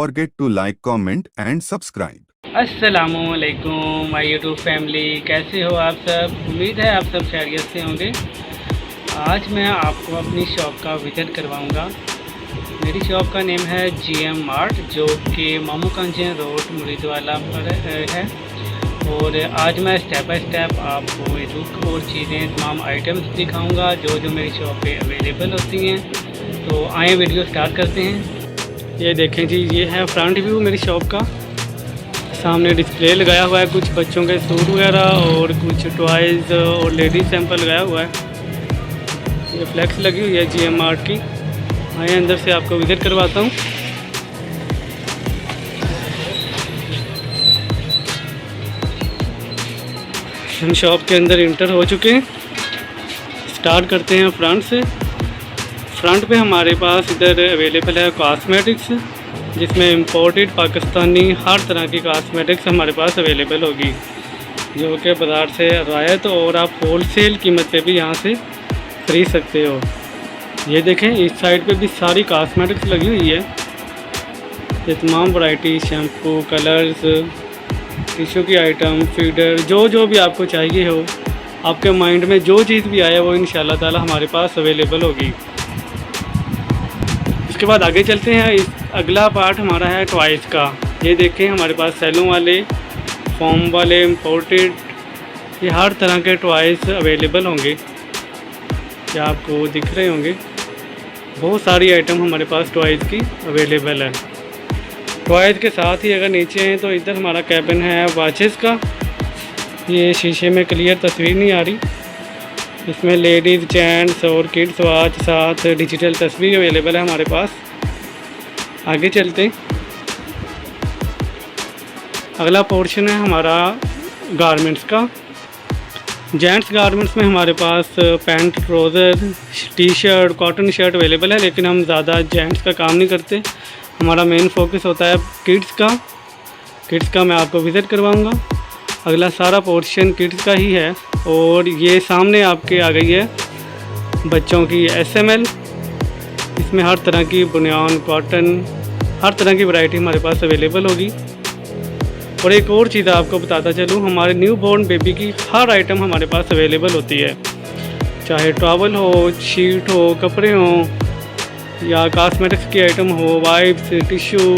forget to like, comment and subscribe. अस्सलामुअलैकुम my YouTube family, कैसे हो आप सब। उम्मीद है आप सब खैरियत से होंगे। आज मैं आपको अपनी शॉप का विज़िट करवाऊंगा। मेरी शॉप का नेम है GM मार्ट, जो कि मामू कंजन रोड मुरीदवाला पर है। और आज मैं स्टेप बाय स्टेप आपको लुक और चीज़ें तमाम आइटम्स दिखाऊंगा जो जो मेरी शॉप पे अवेलेबल होती हैं। तो आए वीडियो स्टार्ट करते हैं। ये देखें जी, ये है फ्रंट व्यू मेरी शॉप का। सामने डिस्प्ले लगाया हुआ है, कुछ बच्चों के सूट वगैरह और कुछ टॉयज़ और लेडीज सैंपल लगाया हुआ है। ये फ्लैक्स लगी हुई है GM मार्ट की। आइए अंदर से आपको विज़िट करवाता हूँ। हम शॉप के अंदर इंटर हो चुके हैं। स्टार्ट करते हैं फ्रंट से। फ्रंट पे हमारे पास इधर अवेलेबल है कॉस्मेटिक्स, जिसमें इंपोर्टेड पाकिस्तानी हर तरह की कॉस्मेटिक्स हमारे पास अवेलेबल होगी, जो कि बाज़ार से रियायत और आप होलसेल कीमत पे भी यहाँ से खरीद सकते हो। ये देखें, इस साइड पे भी सारी कॉस्मेटिक्स लगी हुई है। ये तमाम वैरायटी शैम्पू, कलर्स, टिश्यू की आइटम, फीडर, जो भी आपको चाहिए हो, आपके माइंड में जो चीज़ भी आया वो इंशाल्लाह ताला हमारे पास अवेलेबल होगी। उसके बाद आगे चलते हैं। इस अगला पार्ट हमारा है टॉयज़ का। ये देखें, हमारे पास सेलों वाले, फोम वाले, इंपोर्टेड, ये हर तरह के टॉयज़ अवेलेबल होंगे। क्या आपको दिख रहे होंगे, बहुत सारी आइटम हमारे पास टॉयज़ की अवेलेबल है। टॉयज़ के साथ ही अगर नीचे हैं तो इधर हमारा कैबिन है वॉचेस का। ये शीशे में क्लियर तस्वीर नहीं आ रही। इसमें लेडीज़, जेंट्स और किड्स वॉच, साथ डिजिटल तस्वीर अवेलेबल है हमारे पास। आगे चलते हैं। अगला पोर्शन है हमारा गारमेंट्स का। जेंट्स गारमेंट्स में हमारे पास pant, trouser, T shirt, cotton shirt available है, लेकिन हम ज़्यादा जेंट्स का काम नहीं करते। हमारा मेन फोकस होता है किड्स का। किड्स का मैं आपको विज़िट करवाऊँगा। अगला सारा पोर्शन किड्स का ही है। और ये सामने आपके आ गई है बच्चों की SML। इसमें हर तरह की बुनियान, कॉटन, हर तरह की वैरायटी हमारे पास अवेलेबल होगी। और एक और चीज़ आपको बताता चलूँ, हमारे न्यू बॉर्न बेबी की हर आइटम हमारे पास अवेलेबल होती है, चाहे टॉवल हो, शीट हो, कपड़े हों, या कॉस्मेटिक्स की आइटम हो, वाइप्स, टिश्यू,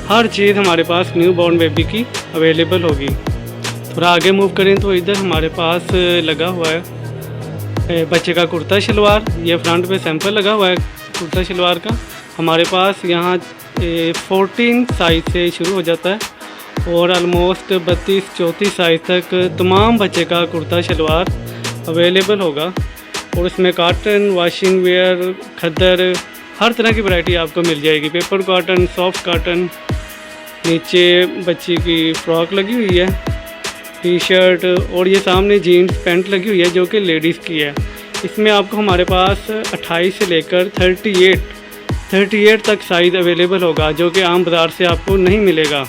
हर चीज़ हमारे पास न्यू बॉर्न बेबी की अवेलेबल होगी। थोड़ा आगे मूव करें तो इधर हमारे पास लगा हुआ है बच्चे का कुर्ता शलवार। ये फ्रंट पे सैंपल लगा हुआ है कुर्ता शलवार का। हमारे पास यहाँ 14 साइज़ से शुरू हो जाता है और ऑलमोस्ट 32-34 साइज़ तक तमाम बच्चे का कुर्ता शलवार अवेलेबल होगा। और इसमें कॉटन, वॉशिंग वेयर, खद्दर, हर तरह की वैरायटी आपको मिल जाएगी। Paper cotton, soft cotton. नीचे बच्ची की फ्रॉक लगी हुई है, टी शर्ट, और ये सामने जीन्स पैंट लगी हुई है जो कि लेडीज़ की है। इसमें आपको हमारे पास 28 से लेकर 38 तक साइज़ अवेलेबल होगा, जो कि आम बाज़ार से आपको नहीं मिलेगा।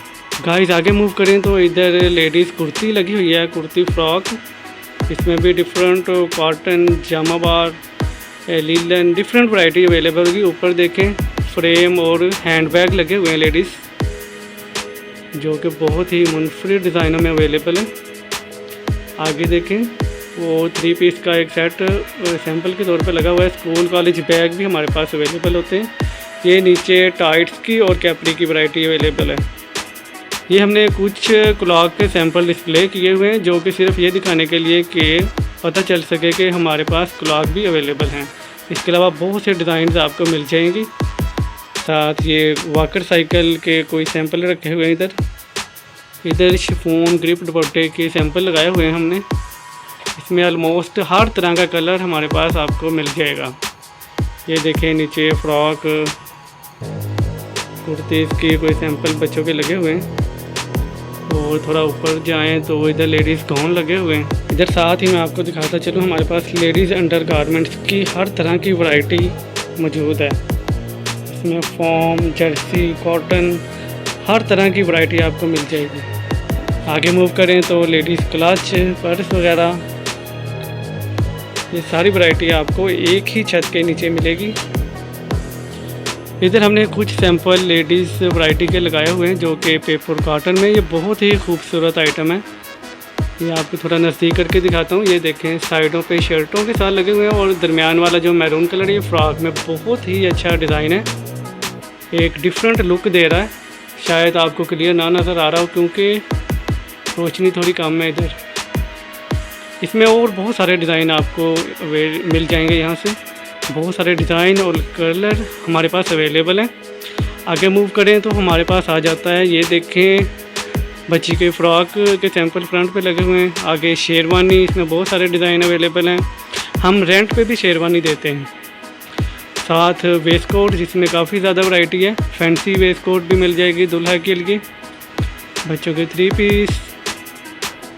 गाइस आगे मूव करें तो इधर लेडीज़ कुर्ती लगी हुई है, कुर्ती फ्रॉक। इसमें भी different cotton, jamawar, linen, different variety available होगी। ऊपर देखें, फ्रेम और हैंड बैग लगे हुए हैं लेडीज़, जो कि बहुत ही मुनफरिद डिज़ाइनों में अवेलेबल है। आगे देखें, वो 3 पीस का एक सेट सैंपल के तौर पे लगा हुआ है। स्कूल कॉलेज बैग भी हमारे पास अवेलेबल होते हैं। ये नीचे टाइट्स की और कैपरी की वैरायटी अवेलेबल है। ये हमने कुछ क्लॉक के सैंपल डिस्प्ले किए हुए हैं, जो कि सिर्फ ये दिखाने के लिए कि पता चल सके कि हमारे पास क्लॉक भी अवेलेबल हैं। इसके अलावा बहुत से डिज़ाइन आपको मिल जाएंगी। साथ ये वॉकर साइकिल के कोई सैंपल रखे हुए हैं। इधर शिफॉन ग्रिप दुपट्टे के सैंपल लगाए हुए हैं हमने। इसमें ऑलमोस्ट हर तरह का कलर हमारे पास आपको मिल जाएगा। ये देखें, नीचे फ्रॉक, कुर्ती के कोई सैंपल बच्चों के लगे हुए हैं। और थोड़ा ऊपर जाएँ तो इधर लेडीज़ गाउन लगे हुए हैं। इधर साथ ही मैं आपको दिखाता चलूँ, हमारे पास लेडीज़ अंडर गारमेंट्स की हर तरह की वैरायटी मौजूद है। इसमें फॉर्म, जर्सी, कॉटन, हर तरह की वैरायटी आपको मिल जाएगी। आगे मूव करें तो लेडीज़ क्लच, पर्स वगैरह, ये सारी वैरायटी आपको एक ही छत के नीचे मिलेगी। इधर हमने कुछ सैंपल लेडीज़ वैरायटी के लगाए हुए हैं जो कि पेपर कॉटन में, ये बहुत ही खूबसूरत आइटम है। ये आपको थोड़ा नज़दीक करके दिखाता हूँ। ये देखें साइडों पे शर्टों के साथ लगे हुए हैं और दरमियान वाला जो मैरून कलर है ये फ्रॉक में बहुत ही अच्छा डिज़ाइन है, एक डिफरेंट लुक दे रहा है। शायद आपको क्लियर ना नज़र आ रहा हो क्योंकि रोशनी थोड़ी कम है इधर। इसमें और बहुत सारे डिज़ाइन आपको मिल जाएंगे, यहाँ से बहुत सारे डिज़ाइन और कलर हमारे पास अवेलेबल हैं। आगे मूव करें तो हमारे पास आ जाता है, ये देखें बच्ची के फ़्रॉक के सैंपल फ्रंट पे लगे हुए हैं। आगे शेरवानी, इसमें बहुत सारे डिज़ाइन अवेलेबल हैं। हम रेंट पे भी शेरवानी देते हैं। साथ वेस्ट कोट जिसमें काफ़ी ज़्यादा वैरायटी है, फैंसी वेस्ट कोट भी मिल जाएगी दुल्हा के लिए, बच्चों के 3 पीस।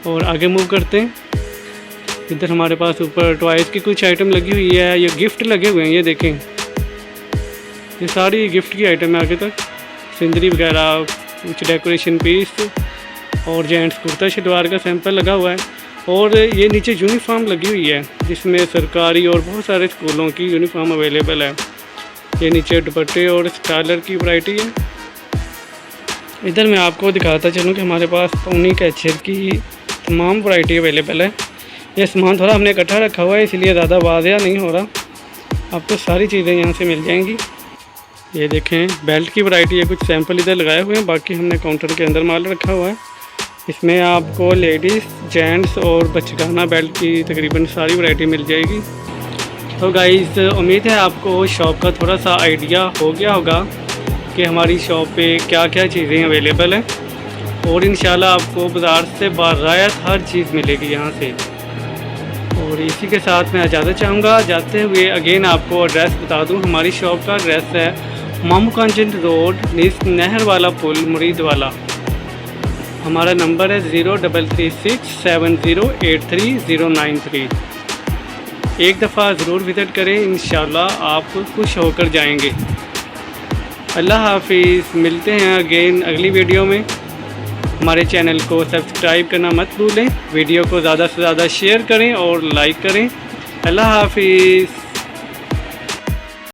और आगे मूव करते हैं, इधर हमारे पास ऊपर टॉयज़ की कुछ आइटम लगी हुई है, ये गिफ्ट लगे हुए हैं। ये देखें ये सारी गिफ्ट की आइटम है। आगे तक सिंदरी वगैरह, कुछ डेकोरेशन पीस और जेंट्स कुर्ता शलवार का सैंपल लगा हुआ है। और ये नीचे यूनिफॉर्म लगी हुई है जिसमें सरकारी और बहुत सारे स्कूलों की यूनिफॉर्म अवेलेबल है। ये नीचे दुपट्टे और स्टाइलर की वैरायटी है। इधर मैं आपको दिखाता चलूँ कि हमारे पास पौनी कैचर की तमाम वैरायटी अवेलेबल है। ये सामान थोड़ा हमने इकट्ठा रखा हुआ है इसलिए ज़्यादा वाज़ेह नहीं हो रहा, आपको सारी चीज़ें यहाँ से मिल जाएंगी। ये देखें बेल्ट की वैरायटी है, कुछ सैंपल इधर लगाए हुए हैं, बाकी हमने काउंटर के अंदर माल रखा हुआ है। इसमें आपको लेडीज़, जेंट्स और बचकाना बेल्ट की तकरीबन सारी वैरायटी मिल जाएगी। तो गाइस उम्मीद है आपको शॉप का थोड़ा सा आइडिया हो गया होगा कि हमारी शॉप पे क्या क्या चीज़ें अवेलेबल हैं, और इंशाल्लाह आपको बाज़ार से बारायत हर चीज़ मिलेगी यहाँ से। और इसी के साथ मैं इजाज़त चाहूँगा। जाते हुए अगेन आपको एड्रेस बता दूँ, हमारी शॉप का एड्रेस है मामूकांजन रोड, निस नहर वाला पुल, मुरीद वाला। हमारा नंबर है 0336708393। एक दफ़ा ज़रूर विज़िट करें, इंशाल्लाह आप खुश होकर जाएंगे। अल्लाह हाफिज़, मिलते हैं अगेन अगली वीडियो में। हमारे चैनल को सब्सक्राइब करना मत भूलें, वीडियो को ज़्यादा से ज़्यादा शेयर करें और लाइक करें। अल्लाह हाफिज़।